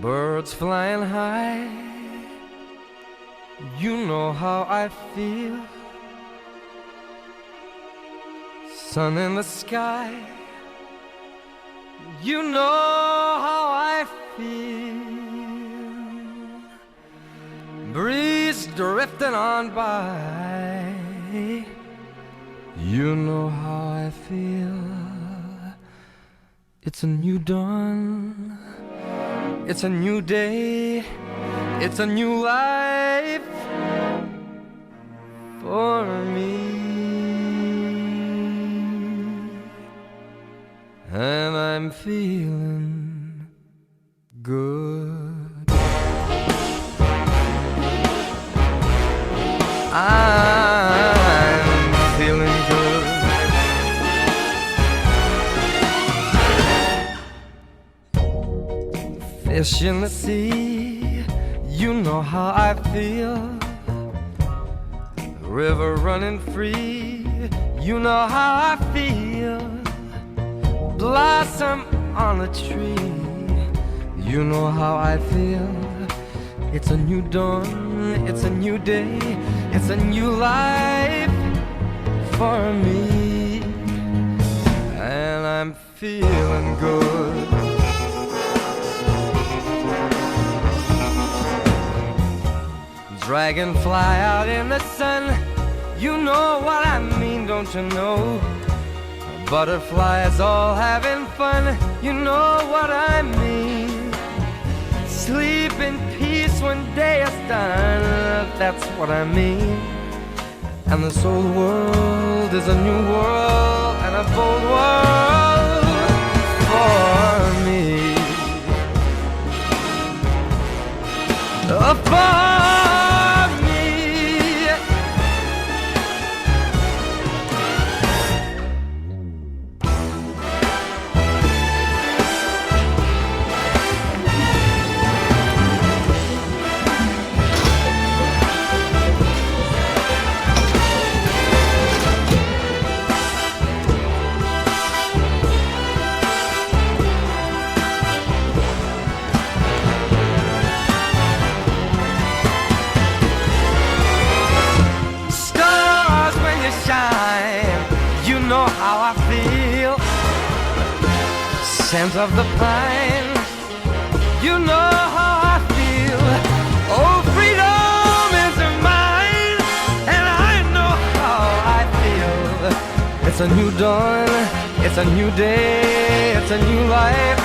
Birds flying high, you know how I feel. Sun in the sky, you know how I feel. Breeze drifting on by, you know how I feel. It's a new dawn, it's a new day, it's a new life for me. And I'm feeling good. I'm feeling good. Fish in the sea, you know how I feel. River running free, you know how I feel. Blossom on a tree, you know how I feel. It's a new dawn, it's a new day, it's a new life for me. And I'm feeling good. Dragonfly out in the sun, you know what I mean, don't you know? Butterflies all having fun, you know what I mean. Sleep in peace when day is done, that's what I mean. And this whole world is a new world and a bold world for me. For me. Scent of the pine, you know how I feel. Oh, freedom is mine, and I know how I feel. It's a new dawn, it's a new day, it's a new life